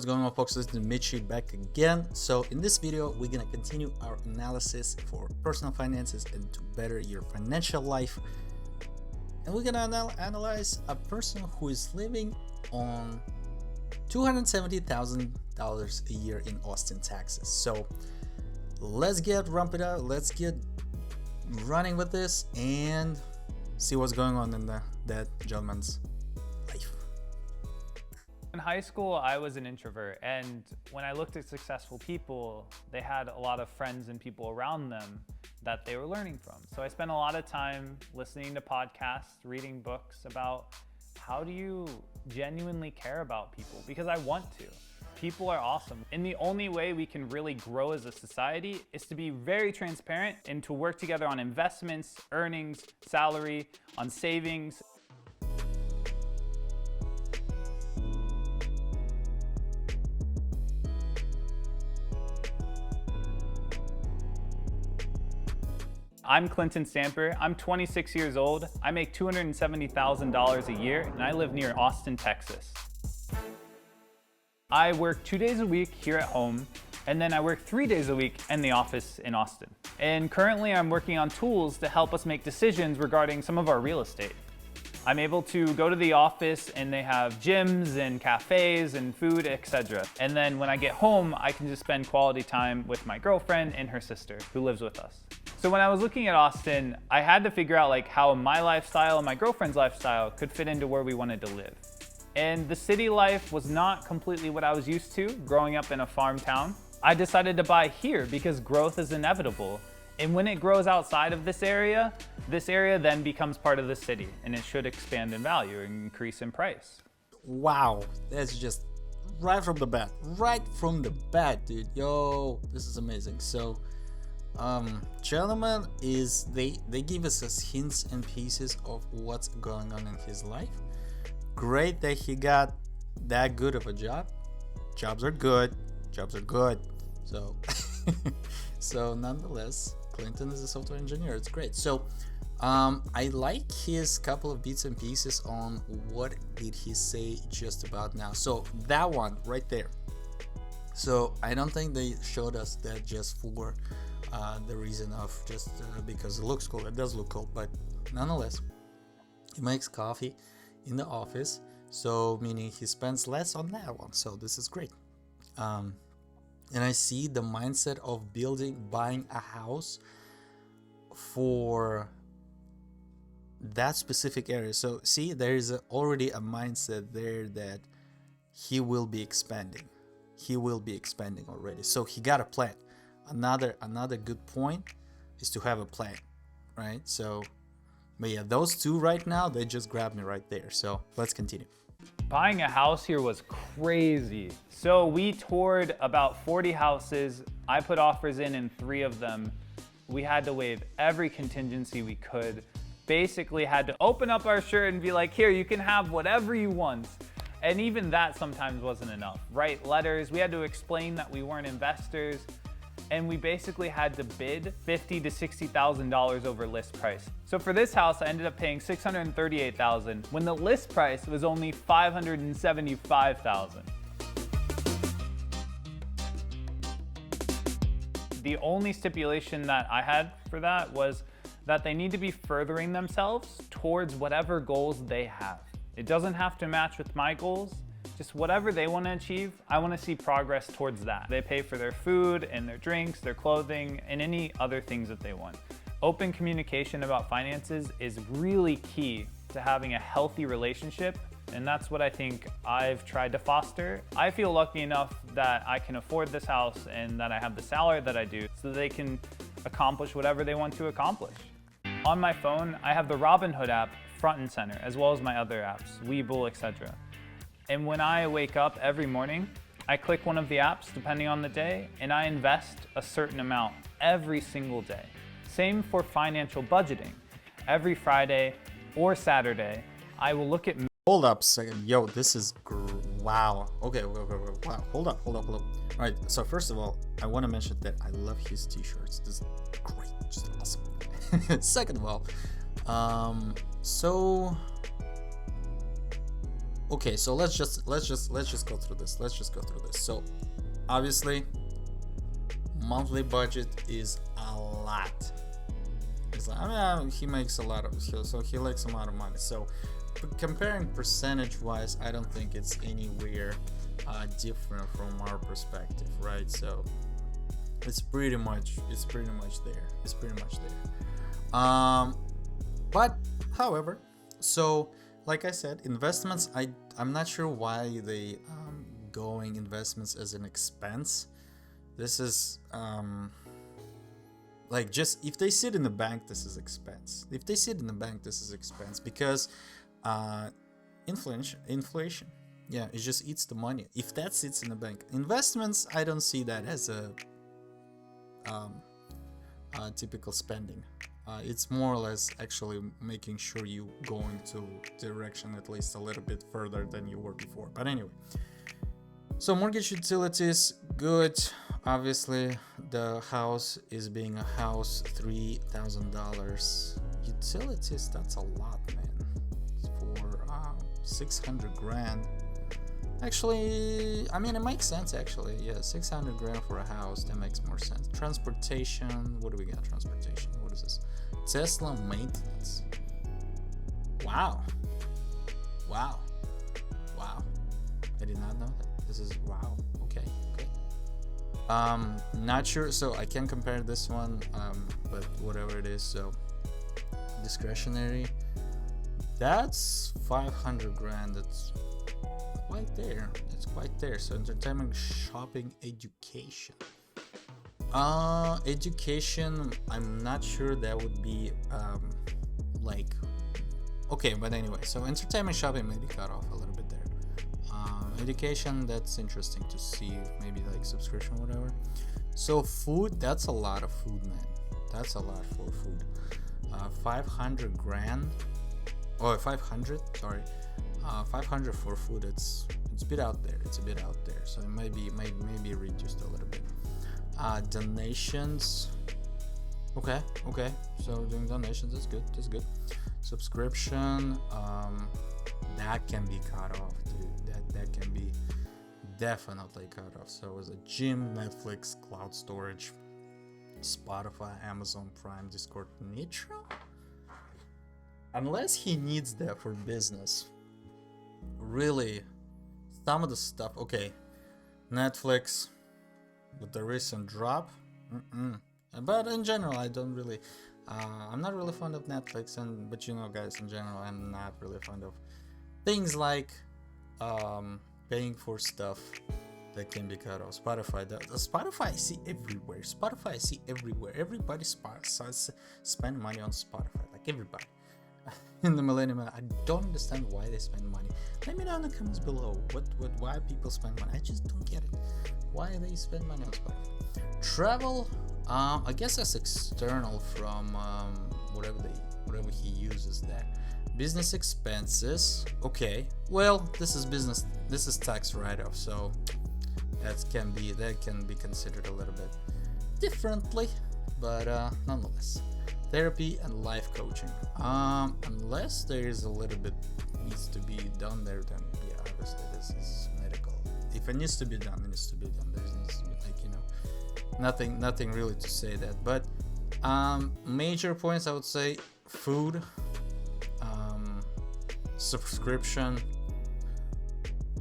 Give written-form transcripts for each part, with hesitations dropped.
What's going on, folks? This is Mitchie back again. So in this video, we're gonna continue our analysis for personal finances and to better your financial life. And we're gonna analyze a person who is living on $270,000 a year in Austin, Texas. So let's get let's get running with this and see what's going on in that gentleman's life. In high school, I was an introvert, and when I looked at successful people, they had a lot of friends and people around them that they were learning from. So I spent a lot of time listening to podcasts, reading books about how do you genuinely care about people, because I want to. People are awesome, and the only way we can really grow as a society is to be very transparent and to work together on investments, earnings, salary, on savings. I'm Clinton Stamper. I'm 26 years old. I make $270,000 a year, and I live near Austin, Texas. I work 2 days a week here at home, and then I work 3 days a week in the office in Austin. And currently I'm working on tools to help us make decisions regarding some of our real estate. I'm able to go to the office and they have gyms and cafes and food, etc. And then when I get home, I can just spend quality time with my girlfriend and her sister who lives with us. So when I was looking at Austin, I had to figure out how my lifestyle and my girlfriend's lifestyle could fit into where we wanted to live. And the city life was not completely what I was used to growing up in a farm town. I decided to buy here because growth is inevitable. And when it grows outside of this area then becomes part of the city, and it should expand in value and increase in price. Wow, that's just right from the bat, dude. Yo, this is amazing. So gentlemen, they give us hints and pieces of what's going on in his life. Great that he got that good of a job. Jobs are good. So so nonetheless, Clinton is a software engineer. It's great. So I like his couple of bits and pieces on what did he say just about now. So that one right there. So I don't think they showed us that just for the reason of just because it looks cool. It does look cool, but nonetheless, he makes coffee in the office, so meaning he spends less on that one. So this is great. And I see the mindset of buying a house for that specific area. So see, there is already a mindset there that he will be expanding. Already. So he got a plan. Another good point is to have a plan, right? So, but yeah, those two right now, they just grabbed me right there. So let's continue. Buying a house here was crazy. So we toured about 40 houses. I put offers in 3 of them. We had to waive every contingency we could. Basically had to open up our shirt and be like, here, you can have whatever you want. And even that sometimes wasn't enough. Write letters. We had to explain that we weren't investors. And we basically had to bid $50,000 to $60,000 over list price. So for this house, I ended up paying $638,000 when the list price was only $575,000. The only stipulation that I had for that was that they need to be furthering themselves towards whatever goals they have. It doesn't have to match with my goals. Just whatever they want to achieve, I want to see progress towards that. They pay for their food and their drinks, their clothing, and any other things that they want. Open communication about finances is really key to having a healthy relationship, and that's what I think I've tried to foster. I feel lucky enough that I can afford this house and that I have the salary that I do so they can accomplish whatever they want to accomplish. On my phone, I have the Robinhood app front and center, as well as my other apps, Webull, etc. And when I wake up every morning, I click one of the apps depending on the day, and I invest a certain amount every single day. Same for financial budgeting. Every Friday or Saturday, I will look at... Hold up a second. Yo, this is wow. Okay, wow. Hold up. All right, so first of all, I want to mention that I love his t-shirts. This is great, just awesome. Second of all, so Okay, so let's just go through this. Let's just go through this. So obviously, monthly budget is a lot. It's like, I mean, he makes a lot of, so he makes a lot of money. So comparing percentage wise, I don't think it's anywhere different from our perspective, right? So it's pretty much there. It's pretty much there. But however, so like I said, investments. I'm not sure why they going investments as an expense. This is like, just if they sit in the bank, this is expense. If they sit in the bank, this is expense because inflation. Yeah, it just eats the money. If that sits in the bank, investments, I don't see that as a typical spending. It's more or less actually making sure you going to direction at least a little bit further than you were before. But anyway, so mortgage, utilities, good. Obviously, the house is being a house, $3,000. Utilities, that's a lot, man. For 600 grand. Actually, I mean, it makes sense, actually. Yeah, 600 grand for a house, that makes more sense. Transportation, what do we got? Transportation, what is this? Tesla maintenance. Wow. I did not know that. This is, wow. Okay. Not sure, so I can compare this one, but whatever it is. So discretionary, that's 500 grand. That's quite there. It's quite there. So entertainment, shopping, education. Education, I'm not sure that would be like, okay, but anyway, so entertainment, shopping may be cut off a little bit there. Education, that's interesting to see, maybe like subscription, whatever. So food, that's a lot of food, man. That's a lot for food. 500 grand, or 500, sorry. 500 for food, it's a bit out there. So it might be reduced a little bit. Donations. Okay. So doing donations is good. Subscription, that can be cut off, dude. That can be definitely cut off. So as a gym, Netflix, cloud storage, Spotify, Amazon Prime, Discord, Nitro. Unless he needs that for business. Really, some of the stuff. Okay, Netflix with the recent drop. But in general, I don't really. I'm not really fond of Netflix, but you know, guys, in general, I'm not really fond of things like paying for stuff that can be cut off. Spotify, Spotify I see everywhere. Everybody spend money on Spotify, like everybody. In the Millennial, I don't understand why they spend money. Let me know in the comments below why people spend money. I just don't get it. Why they spend money on Spotify? Travel, I guess that's external from whatever he uses there. Business expenses. Okay, well, this is business. This is tax write-off, so that can be considered a little bit differently, but nonetheless. Therapy and life coaching. Unless there is a little bit needs to be done there, then yeah, obviously this is medical. If it needs to be done, it needs to be done. There needs to be, like, you know, nothing really to say that. But major points, I would say: food, subscription,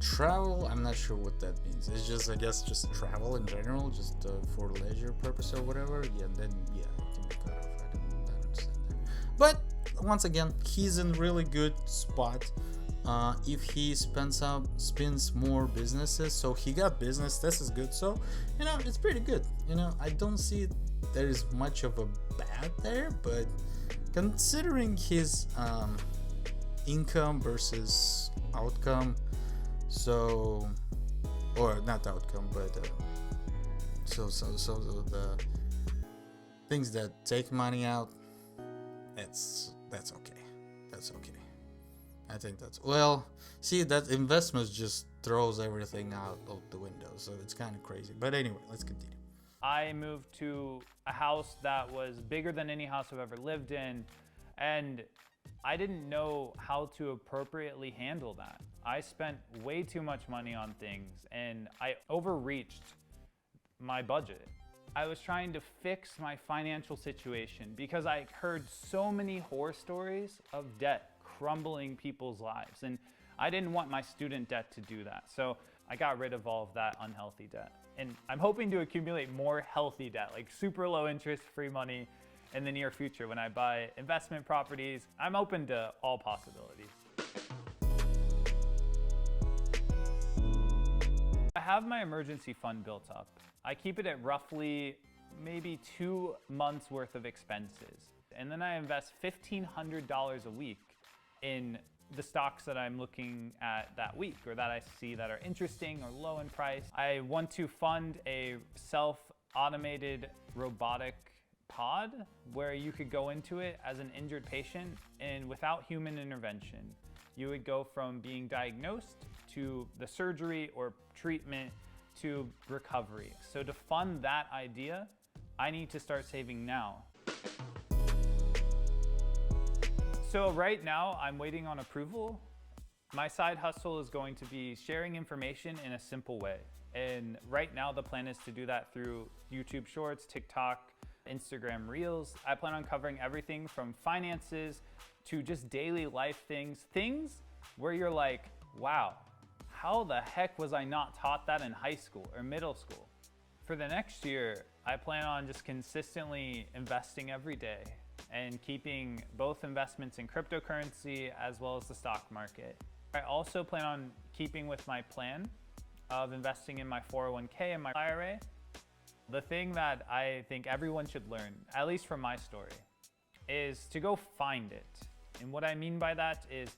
travel. I'm not sure what that means. It's just, I guess, just travel in general, just for leisure purpose or whatever. Yeah, then yeah, it can be cut off. I don't understand that. But once again, he's in really good spot. If he spins more businesses, so he got business, this is good. So, you know, it's pretty good. You know, I don't see there is much of a bad there, but considering his income versus outcome, so, or not outcome, but so the things that take money out, that's okay. I think that's, well, see, that investment just throws everything out of the window, so it's kind of crazy. But anyway, let's continue. I moved to a house that was bigger than any house I've ever lived in, and I didn't know how to appropriately handle that. I spent way too much money on things and I overreached my budget. I was trying to fix my financial situation because I heard so many horror stories of debt crumbling people's lives, and I didn't want my student debt to do that. So I got rid of all of that unhealthy debt. And I'm hoping to accumulate more healthy debt, like super low interest free money in the near future when I buy investment properties. I'm open to all possibilities. I have my emergency fund built up. I keep it at roughly maybe 2 months worth of expenses. And then I invest $1,500 a week in the stocks that I'm looking at that week or that I see that are interesting or low in price. I want to fund a self-automated robotic pod where you could go into it as an injured patient and without human intervention, you would go from being diagnosed to the surgery or treatment to recovery. So to fund that idea, I need to start saving now. So right now I'm waiting on approval. My side hustle is going to be sharing information in a simple way. And right now the plan is to do that through YouTube Shorts, TikTok, Instagram Reels. I plan on covering everything from finances to just daily life things where you're like, wow, how the heck was I not taught that in high school or middle school? For the next year, I plan on just consistently investing every day and keeping both investments in cryptocurrency as well as the stock market. I also plan on keeping with my plan of investing in my 401k and my IRA. The thing that I think everyone should learn, at least from my story, is to go find it. And what I mean by that is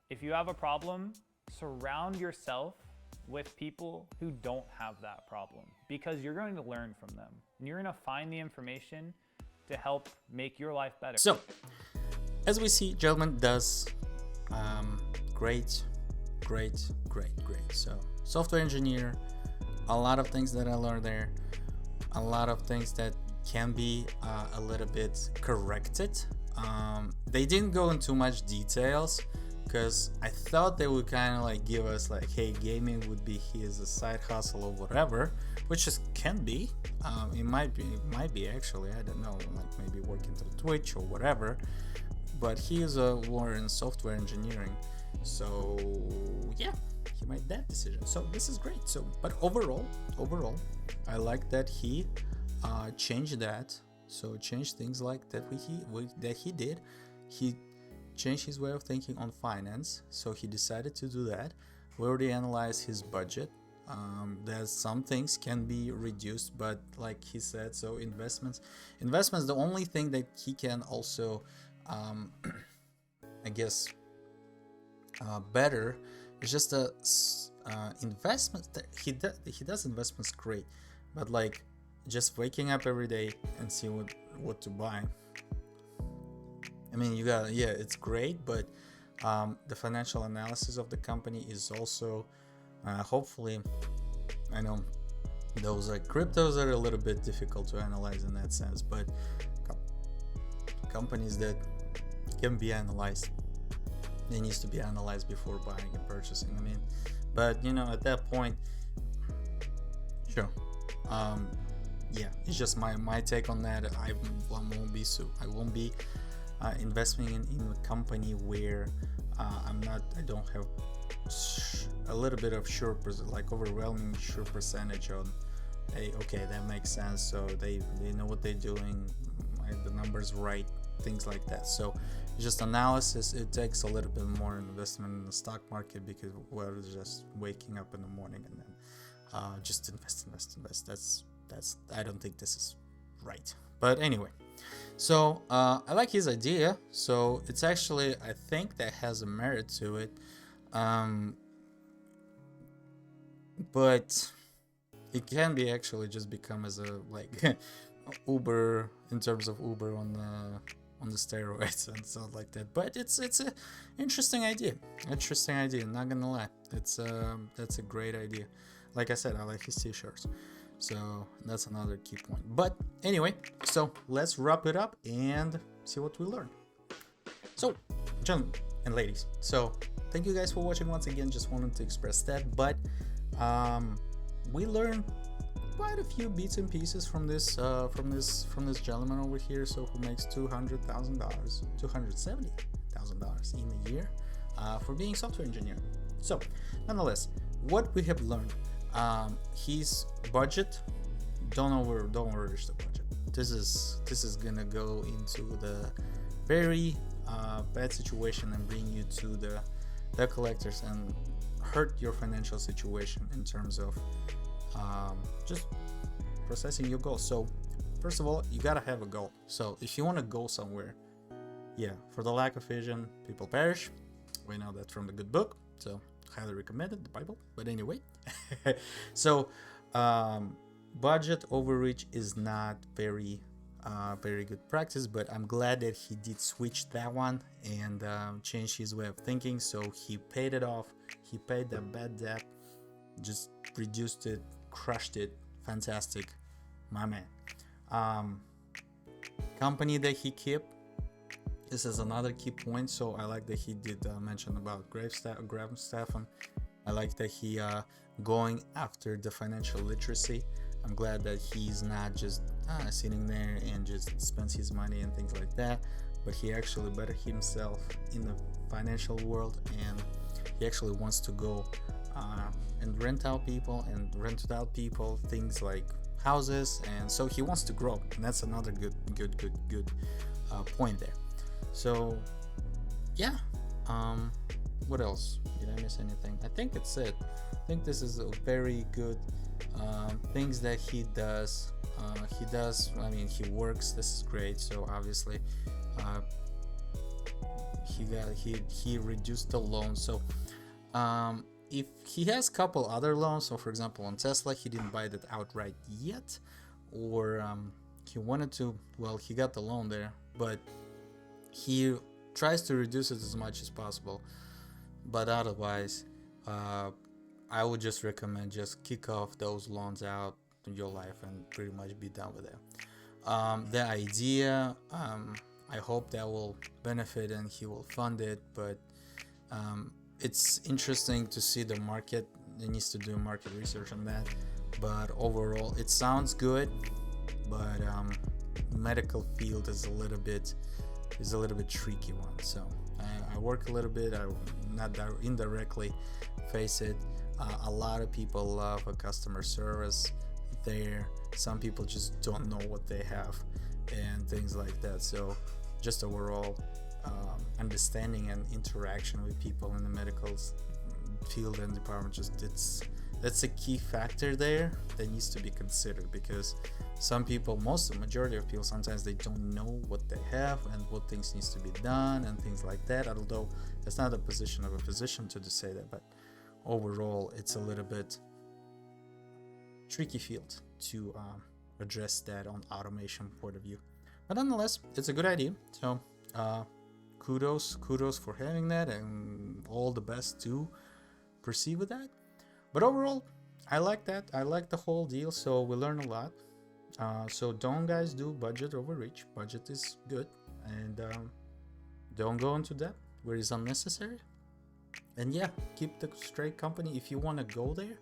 if you have a problem, surround yourself with people who don't have that problem because you're going to learn from them and you're going to find the information to help make your life better. So, as we see, Gentleman does great. So, software engineer, a lot of things that I learned there, a lot of things that can be a little bit corrected. They didn't go into much details because I thought they would kind of like give us like, hey, gaming would be his side hustle or whatever, which is can be. It might be actually. I don't know, like maybe working through Twitch or whatever. But he is more in software engineering, so yeah, he made that decision. So this is great. So, but overall, I like that he changed that. So changed things like that he did. He changed his way of thinking on finance, so he decided to do that. We already analyzed his budget. There's some things can be reduced, but like he said, so investments, the only thing that he can also I guess better is just a investment that he does investments great, but like just waking up every day and see what to buy. I mean, you got, yeah, it's great, but the financial analysis of the company is also hopefully, I know those like cryptos are a little bit difficult to analyze in that sense, but companies that can be analyzed, they need to be analyzed before buying and purchasing. I mean, but you know, at that point, sure. Yeah, it's just my take on that. I won't be investing in a company where I don't have a little bit of overwhelming sure percentage on, hey, okay, that makes sense, so they know what they're doing, the numbers right, things like that. So just analysis, it takes a little bit more investment in the stock market because we're just waking up in the morning and then just invest. That's I don't think this is right. But anyway, so I like his idea. So it's actually, I think that has a merit to it. But it can be actually just become as a like Uber, in terms of Uber on the steroids and stuff like that. But it's a interesting idea. Not gonna lie, that's a great idea. Like I said, I like his t-shirts. So that's another key point. But anyway, so let's wrap it up and see what we learned. So, John, and ladies. So thank you guys for watching once again. Just wanted to express that, but we learned quite a few bits and pieces from this gentleman over here. So who makes $270,000 in a year for being software engineer. So nonetheless, what we have learned, his budget, don't overreach the budget. This is gonna go into the very bad situation and bring you to the collectors and hurt your financial situation in terms of just processing your goals. So first of all, you gotta have a goal. So if you want to go somewhere, yeah, for the lack of vision people perish. We know that from the good book, so highly recommended, the Bible. But anyway, so budget overreach is not very good practice, but I'm glad that he did switch that one and change his way of thinking. So he paid it off. He paid that bad debt, just reduced it, crushed it. Fantastic, my man. Company that he kept, this is another key point. So I like that he did mention about Stefan. I like that he going after the financial literacy. I'm glad that he's not just sitting there and just spends his money and things like that, but he actually better himself in the financial world, and he actually wants to go and rent out people things like houses, and so he wants to grow, and that's another good point there. So yeah, what else? Did I miss anything? I think that's it. I think this is a very good things that he does. I mean, he works. This is great. So obviously, he reduced the loan. So if he has a couple other loans, so for example on Tesla, he didn't buy that outright yet, or he wanted to. Well, he got the loan there, but he tries to reduce it as much as possible. But otherwise, I would just recommend just kick off those loans out in your life and pretty much be done with it. The idea, I hope that will benefit and he will fund it, but it's interesting to see the market. He needs to do market research on that, but overall it sounds good, but medical field is a little bit tricky one. So I work a little bit, I not indirectly face it. A lot of people love a customer service there. Some people just don't know what they have and things like that. So just overall understanding and interaction with people in the medical field and department, that's a key factor there that needs to be considered, because some people, majority of people, sometimes they don't know what they have and what things needs to be done and things like that, although it's not a position of a physician to say that, but overall it's a little bit tricky field to address that on automation point of view. But nonetheless, it's a good idea. So kudos for having that, and all the best to proceed with that. But overall, I like that. I like the whole deal. So we learn a lot. So don't guys do budget overreach. Budget is good, and don't go into debt where it's unnecessary. And yeah, keep the straight company if you want to go there.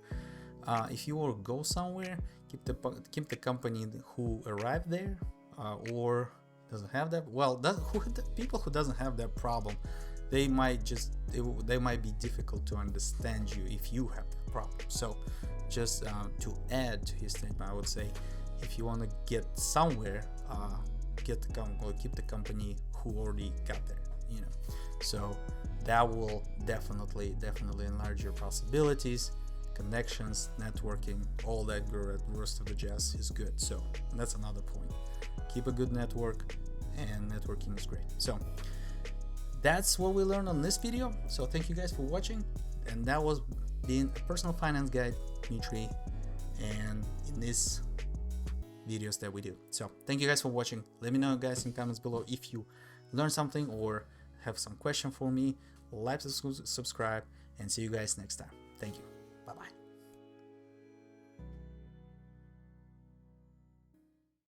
If you want to go somewhere, keep the company who arrived there or doesn't have that. Well, people who doesn't have that problem, they might be difficult to understand you if you have that problem. So just to add to his statement, I would say if you want to get somewhere, keep the company who already got there. So that will definitely enlarge your possibilities, connections, networking, all that rest of the jazz is good. So that's another point. Keep a good network, and networking is great. So that's what we learned on this video. So thank you guys for watching, and that was being a personal finance guide, Dmitry, and in these videos that we do. So thank you guys for watching. Let me know guys in comments below if you learned something or have some question for me. Like, subscribe, and see you guys next time. Thank you. Bye bye.